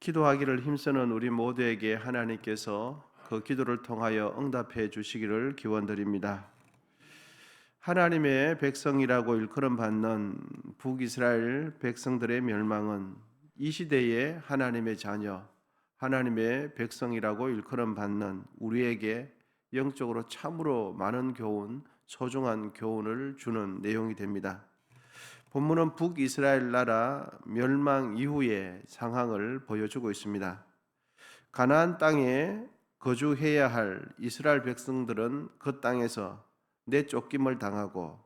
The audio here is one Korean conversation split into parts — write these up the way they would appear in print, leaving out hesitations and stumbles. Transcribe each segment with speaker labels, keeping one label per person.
Speaker 1: 기도하기를 힘쓰는 우리 모두에게 하나님께서 그 기도를 통하여 응답해 주시기를 기원드립니다. 하나님의 백성이라고 일컬음 받는 북이스라엘 백성들의 멸망은 이 시대의 하나님의 자녀, 하나님의 백성이라고 일컬음 받는 우리에게 영적으로 참으로 많은 교훈, 소중한 교훈을 주는 내용이 됩니다. 본문은 북이스라엘 나라 멸망 이후의 상황을 보여주고 있습니다. 가나안 땅에 거주해야 할 이스라엘 백성들은 그 땅에서 내쫓김을 당하고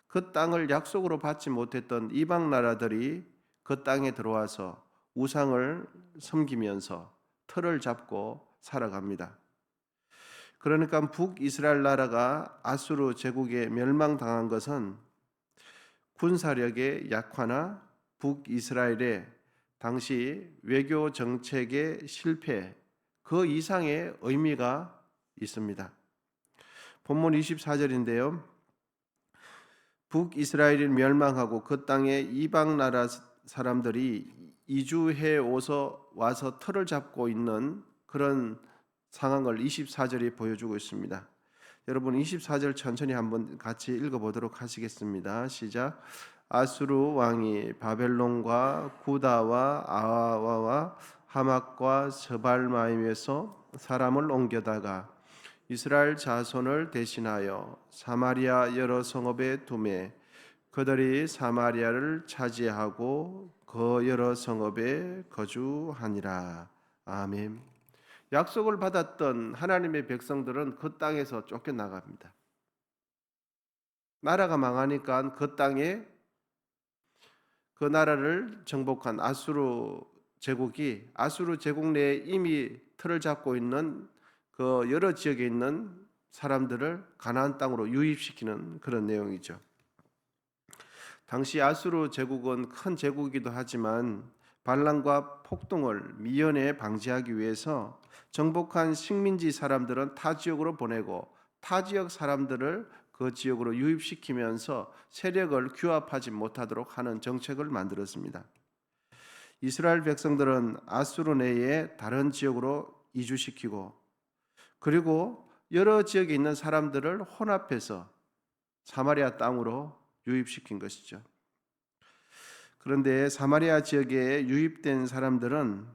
Speaker 1: 그 땅을 약속으로 받지 못했던 이방 나라들이 그 땅에 들어와서 우상을 섬기면서 틀을 잡고 살아갑니다. 그러니까 북이스라엘 나라가 아수르 제국에 멸망당한 것은 군사력의 약화나 북이스라엘의 당시 외교 정책의 실패, 그 이상의 의미가 있습니다. 본문 24절인데요. 북이스라엘이 멸망하고 그 땅에 이방 나라 사람들이 이주해 와서 터를 잡고 있는 그런 상황을 24절이 보여주고 있습니다. 여러분 24절 천천히 한번 같이 읽어보도록 하시겠습니다. 시작. 아수르 왕이 바벨론과 구다와 아와와 하맛과 스발마임에서 사람을 옮겨다가 이스라엘 자손을 대신하여 사마리아 여러 성읍에 두매 그들이 사마리아를 차지하고 그 여러 성읍에 거주하니라. 아멘. 약속을 받았던 하나님의 백성들은 그 땅에서 쫓겨나갑니다. 나라가 망하니까 그 땅에 그 나라를 정복한 아수르 제국 내에 이미 틀을 잡고 있는 그 여러 지역에 있는 사람들을 가나안 땅으로 유입시키는 그런 내용이죠. 당시 아수르 제국은 큰 제국이기도 하지만 반란과 폭동을 미연에 방지하기 위해서 정복한 식민지 사람들은 타 지역으로 보내고 타 지역 사람들을 그 지역으로 유입시키면서 세력을 규합하지 못하도록 하는 정책을 만들었습니다. 이스라엘 백성들은 아수르 내에 다른 지역으로 이주시키고 그리고 여러 지역에 있는 사람들을 혼합해서 사마리아 땅으로 유입시킨 것이죠. 그런데 사마리아 지역에 유입된 사람들은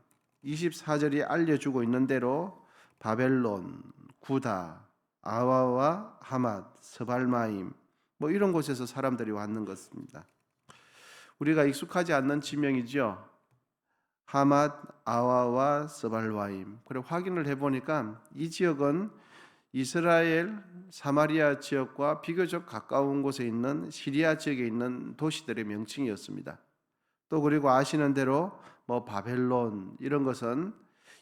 Speaker 1: 24절이 알려주고 있는 대로 바벨론, 구다, 아와와 하맛, 스발마임 이런 곳에서 사람들이 왔는 것입니다. 우리가 익숙하지 않는 지명이죠. 하맛, 아와와 스발마임. 그리고 확인을 해보니까 이 지역은 이스라엘 사마리아 지역과 비교적 가까운 곳에 있는 시리아 지역에 있는 도시들의 명칭이었습니다. 또 그리고 아시는 대로 바벨론 이런 것은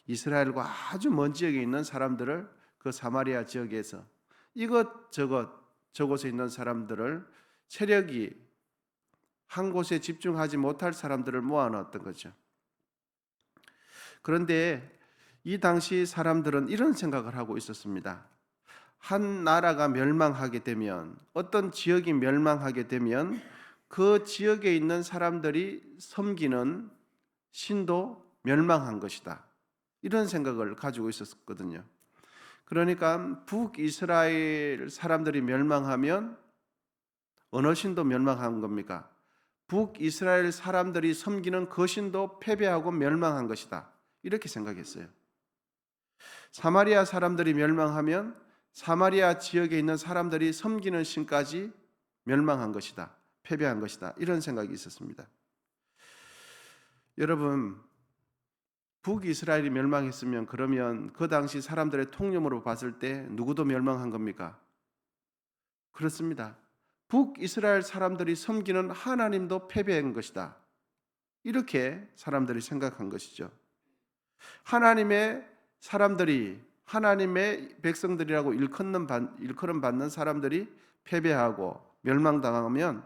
Speaker 1: 이스라엘과 아주 먼 지역에 있는 사람들을 그 사마리아 지역에서 이것저것 저곳에 있는 사람들을 세력이 한 곳에 집중하지 못할 사람들을 모아놨던 거죠. 그런데 이 당시 사람들은 이런 생각을 하고 있었습니다. 한 나라가 멸망하게 되면 어떤 지역이 멸망하게 되면 그 지역에 있는 사람들이 섬기는 신도 멸망한 것이다. 이런 생각을 가지고 있었거든요. 그러니까 북이스라엘 사람들이 멸망하면 어느 신도 멸망한 겁니까? 북이스라엘 사람들이 섬기는 그 신도 패배하고 멸망한 것이다. 이렇게 생각했어요. 사마리아 사람들이 멸망하면 사마리아 지역에 있는 사람들이 섬기는 신까지 멸망한 것이다. 패배한 것이다. 이런 생각이 있었습니다. 여러분, 북이스라엘이 멸망했으면 그러면 그 당시 사람들의 통념으로 봤을 때 누구도 멸망한 겁니까? 그렇습니다. 북이스라엘 사람들이 섬기는 하나님도 패배한 것이다. 이렇게 사람들이 생각한 것이죠. 하나님의 사람들이 하나님의 백성들이라고 일컬음 받는 사람들이 패배하고 멸망당하면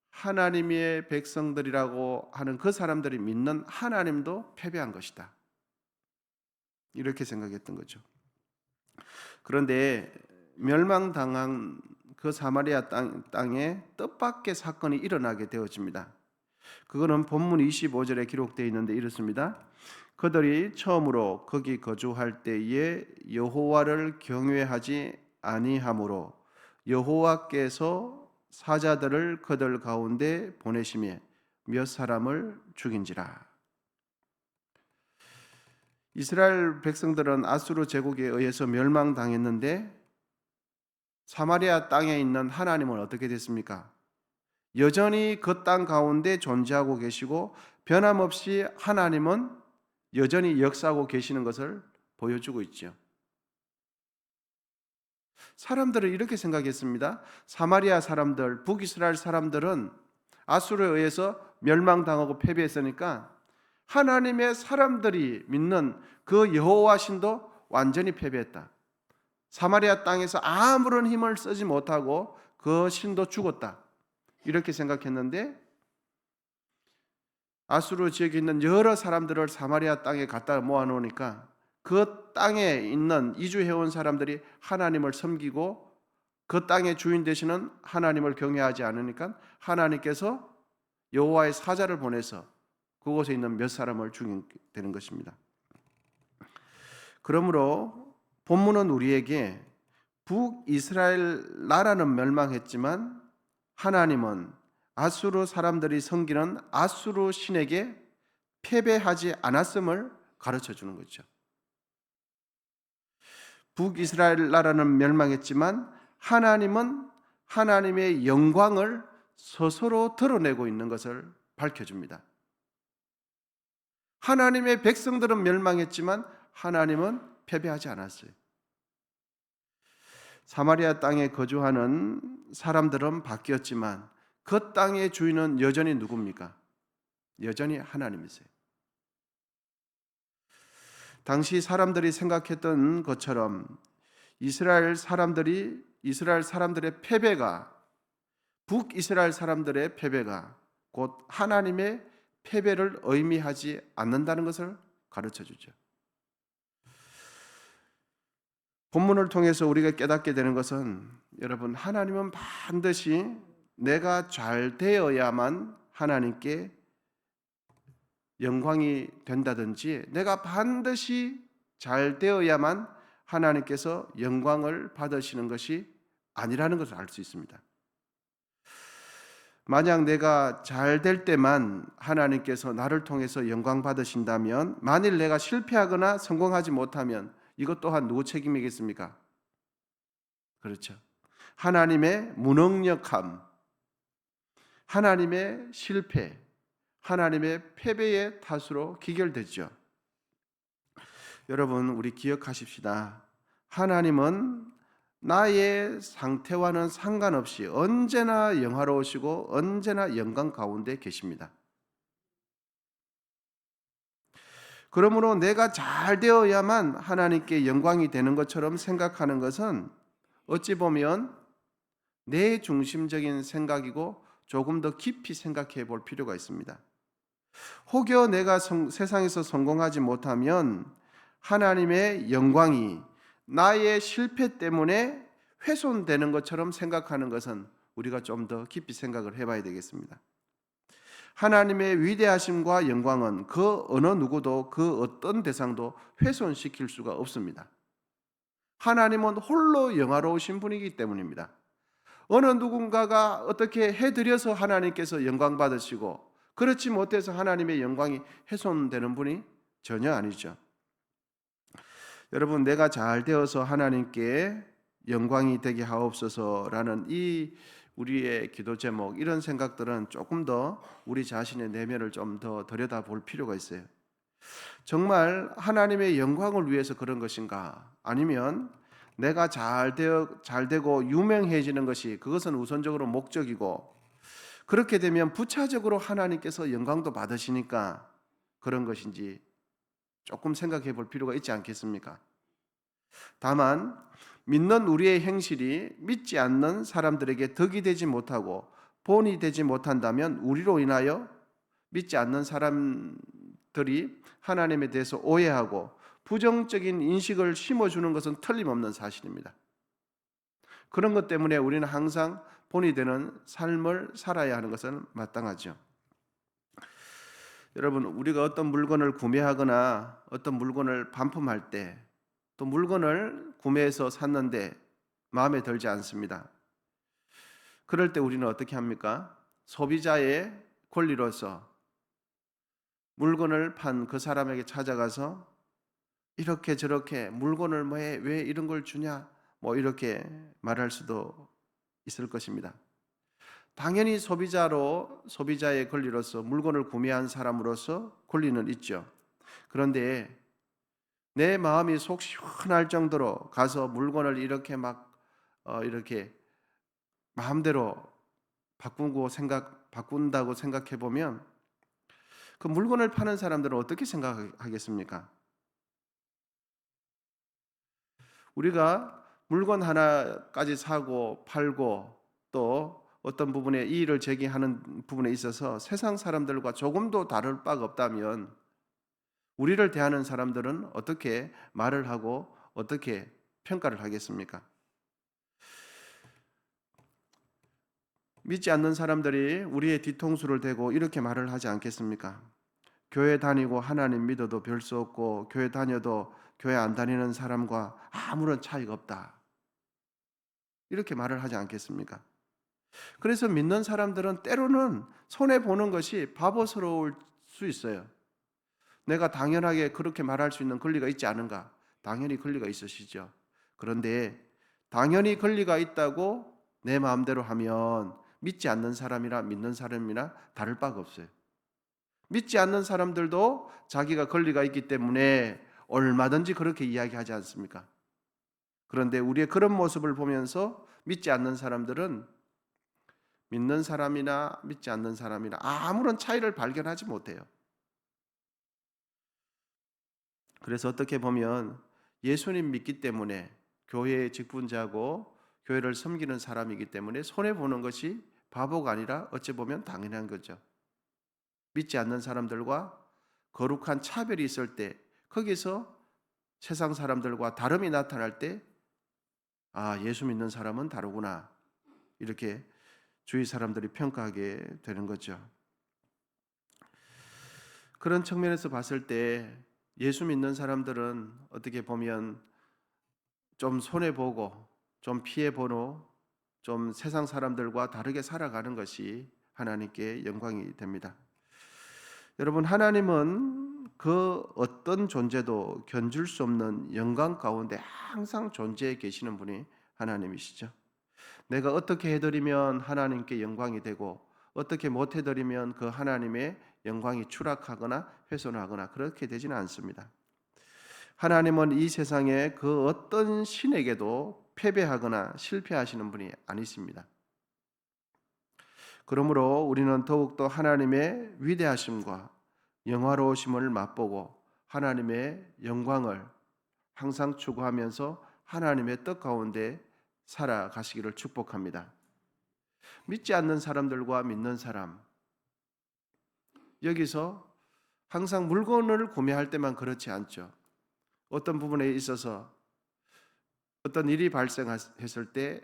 Speaker 1: 하나님의 백성들이라고 하는 그 사람들이 믿는 하나님도 패배한 것이다. 이렇게 생각했던 거죠. 그런데 멸망당한 그 사마리아 땅에 뜻밖의 사건이 일어나게 되어집니다. 그거는 본문 25절에 기록되어 있는데 이렇습니다. 그들이 처음으로 거기 거주할 때에 여호와를 경외하지 아니하므로 여호와께서 사자들을 그들 가운데 보내심에 몇 사람을 죽인지라. 이스라엘 백성들은 아수르 제국에 의해서 멸망당했는데 사마리아 땅에 있는 하나님은 어떻게 됐습니까? 여전히 그 땅 가운데 존재하고 계시고 변함없이 하나님은 여전히 역사하고 계시는 것을 보여주고 있죠. 사람들은 이렇게 생각했습니다. 사마리아 사람들, 북이스라엘 사람들은 아수르에 의해서 멸망당하고 패배했으니까 하나님의 사람들이 믿는 그 여호와 신도 완전히 패배했다. 사마리아 땅에서 아무런 힘을 쓰지 못하고 그 신도 죽었다. 이렇게 생각했는데 아수르 지역에 있는 여러 사람들을 사마리아 땅에 갖다 모아놓으니까 그 땅에 있는 이주해온 사람들이 하나님을 섬기고 그 땅의 주인 되시는 하나님을 경외하지 않으니까 하나님께서 여호와의 사자를 보내서 그곳에 있는 몇 사람을 죽이게 되는 것입니다. 그러므로 본문은 우리에게 북이스라엘 나라는 멸망했지만 하나님은 아수르 사람들이 섬기는 아수르 신에게 패배하지 않았음을 가르쳐 주는 거죠. 북이스라엘 나라는 멸망했지만 하나님은 하나님의 영광을 스스로 드러내고 있는 것을 밝혀줍니다. 하나님의 백성들은 멸망했지만 하나님은 패배하지 않았어요. 사마리아 땅에 거주하는 사람들은 바뀌었지만 그 땅의 주인은 여전히 누굽니까? 여전히 하나님이세요. 당시 사람들이 생각했던 것처럼 이스라엘 사람들의 패배가 북이스라엘 사람들의 패배가 곧 하나님의 패배를 의미하지 않는다는 것을 가르쳐 주죠. 본문을 통해서 우리가 깨닫게 되는 것은 여러분 하나님은 반드시 내가 잘 되어야만 하나님께 영광이 된다든지 내가 반드시 잘 되어야만 하나님께서 영광을 받으시는 것이 아니라는 것을 알 수 있습니다. 만약 내가 잘 될 때만 하나님께서 나를 통해서 영광 받으신다면 만일 내가 실패하거나 성공하지 못하면 이것 또한 누구 책임이겠습니까? 그렇죠. 하나님의 무능력함, 하나님의 실패, 하나님의 패배의 탓으로 기결되죠. 여러분 우리 기억하십시다. 하나님은 나의 상태와는 상관없이 언제나 영화로우시고 언제나 영광 가운데 계십니다. 그러므로 내가 잘 되어야만 하나님께 영광이 되는 것처럼 생각하는 것은 어찌 보면 내 중심적인 생각이고 조금 더 깊이 생각해 볼 필요가 있습니다. 혹여 내가 세상에서 성공하지 못하면 하나님의 영광이 나의 실패 때문에 훼손되는 것처럼 생각하는 것은 우리가 좀 더 깊이 생각을 해봐야 되겠습니다. 하나님의 위대하심과 영광은 그 어느 누구도 그 어떤 대상도 훼손시킬 수가 없습니다. 하나님은 홀로 영화로우신 분이기 때문입니다. 어느 누군가가 어떻게 해드려서 하나님께서 영광 받으시고 그렇지 못해서 하나님의 영광이 훼손되는 분이 전혀 아니죠. 여러분 내가 잘 되어서 하나님께 영광이 되게 하옵소서라는 이 우리의 기도 제목 이런 생각들은 조금 더 우리 자신의 내면을 좀 더 들여다볼 필요가 있어요. 정말 하나님의 영광을 위해서 그런 것인가? 아니면 내가 잘 되고 유명해지는 것이 그것은 우선적으로 목적이고 그렇게 되면 부차적으로 하나님께서 영광도 받으시니까 그런 것인지 조금 생각해 볼 필요가 있지 않겠습니까? 다만 믿는 우리의 행실이 믿지 않는 사람들에게 덕이 되지 못하고 본이 되지 못한다면 우리로 인하여 믿지 않는 사람들이 하나님에 대해서 오해하고 부정적인 인식을 심어주는 것은 틀림없는 사실입니다. 그런 것 때문에 우리는 항상 본이 되는 삶을 살아야 하는 것은 마땅하죠. 여러분, 우리가 어떤 물건을 구매하거나 어떤 물건을 반품할 때, 또 물건을 구매해서 샀는데 마음에 들지 않습니다. 그럴 때 우리는 어떻게 합니까? 소비자의 권리로서 물건을 판 그 사람에게 찾아가서 이렇게 저렇게 물건을 뭐해, 왜 이런 걸 주냐, 뭐 이렇게 말할 수도 있을 것입니다. 당연히 소비자의 권리로서 물건을 구매한 사람으로서 권리는 있죠. 그런데 내 마음이 속 시원할 정도로 가서 물건을 이렇게 이렇게 마음대로 바꾼다고 생각해 보면 그 물건을 파는 사람들은 어떻게 생각하겠습니까? 우리가 물건 하나까지 사고 팔고 또 어떤 부분에 이의를 제기하는 부분에 있어서 세상 사람들과 조금도 다를 바가 없다면 우리를 대하는 사람들은 어떻게 말을 하고 어떻게 평가를 하겠습니까? 믿지 않는 사람들이 우리의 뒤통수를 대고 이렇게 말을 하지 않겠습니까? 교회 다니고 하나님 믿어도 별 수 없고 교회 다녀도 교회 안 다니는 사람과 아무런 차이가 없다. 이렇게 말을 하지 않겠습니까? 그래서 믿는 사람들은 때로는 손해 보는 것이 바보스러울 수 있어요. 내가 당연하게 그렇게 말할 수 있는 권리가 있지 않은가? 당연히 권리가 있으시죠. 그런데 당연히 권리가 있다고 내 마음대로 하면 믿지 않는 사람이나 믿는 사람이나 다를 바가 없어요. 믿지 않는 사람들도 자기가 권리가 있기 때문에 얼마든지 그렇게 이야기하지 않습니까? 그런데 우리의 그런 모습을 보면서 믿지 않는 사람들은 믿는 사람이나 믿지 않는 사람이나 아무런 차이를 발견하지 못해요. 그래서 어떻게 보면 예수님 믿기 때문에 교회의 직분자고 교회를 섬기는 사람이기 때문에 손해보는 것이 바보가 아니라 어찌 보면 당연한 거죠. 믿지 않는 사람들과 거룩한 차별이 있을 때 거기서 세상 사람들과 다름이 나타날 때 예수 믿는 사람은 다르구나. 이렇게 주위 사람들이 평가하게 되는 거죠. 그런 측면에서 봤을 때 예수 믿는 사람들은 어떻게 보면 좀 손해보고 좀 피해보고 좀 세상 사람들과 다르게 살아가는 것이 하나님께 영광이 됩니다. 여러분, 하나님은 그 어떤 존재도 견줄 수 없는 영광 가운데 항상 존재해 계시는 분이 하나님이시죠. 내가 어떻게 해드리면 하나님께 영광이 되고 어떻게 못 해드리면 그 하나님의 영광이 추락하거나 훼손하거나 그렇게 되지는 않습니다. 하나님은 이 세상에 그 어떤 신에게도 패배하거나 실패하시는 분이 아니십니다. 그러므로 우리는 더욱더 하나님의 위대하심과 영화로우심을 맛보고 하나님의 영광을 항상 추구하면서 하나님의 뜻 가운데 살아가시기를 축복합니다. 믿지 않는 사람들과 믿는 사람, 여기서 항상 물건을 구매할 때만 그렇지 않죠. 어떤 부분에 있어서 어떤 일이 발생했을 때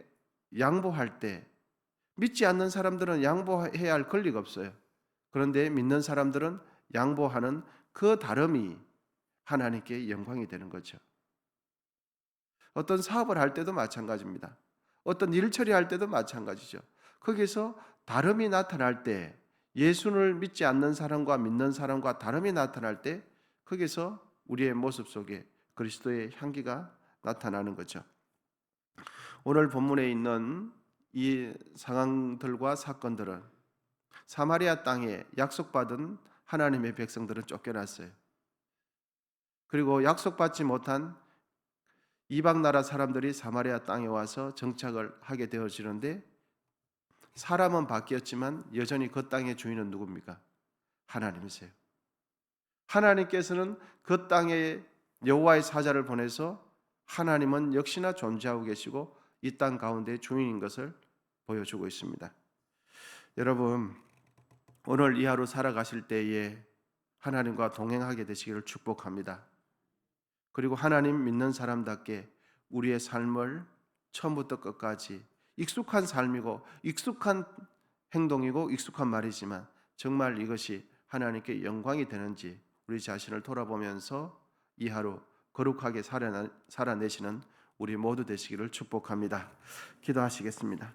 Speaker 1: 양보할 때 믿지 않는 사람들은 양보해야 할 권리가 없어요. 그런데 믿는 사람들은 양보하는 그 다름이 하나님께 영광이 되는 거죠. 어떤 사업을 할 때도 마찬가지입니다. 어떤 일 처리할 때도 마찬가지죠. 거기서 다름이 나타날 때 예수를 믿지 않는 사람과 믿는 사람과 다름이 나타날 때 거기서 우리의 모습 속에 그리스도의 향기가 나타나는 거죠. 오늘 본문에 있는 이 상황들과 사건들은 사마리아 땅에 약속받은 하나님의 백성들은 쫓겨났어요. 그리고 약속받지 못한 이방 나라 사람들이 사마리아 땅에 와서 정착을 하게 되어지는데 사람은 바뀌었지만 여전히 그 땅의 주인은 누굽니까? 하나님이세요. 하나님께서는 그 땅에 여호와의 사자를 보내서 하나님은 역시나 존재하고 계시고 이 땅 가운데 주인인 것을 보여주고 있습니다. 여러분, 오늘 이 하루 살아가실 때에 하나님과 동행하게 되시기를 축복합니다. 그리고 하나님 믿는 사람답게 우리의 삶을 처음부터 끝까지 익숙한 삶이고 익숙한 행동이고 익숙한 말이지만 정말 이것이 하나님께 영광이 되는지 우리 자신을 돌아보면서 이 하루 거룩하게 살아내시는 우리 모두 되시기를 축복합니다. 기도하시겠습니다.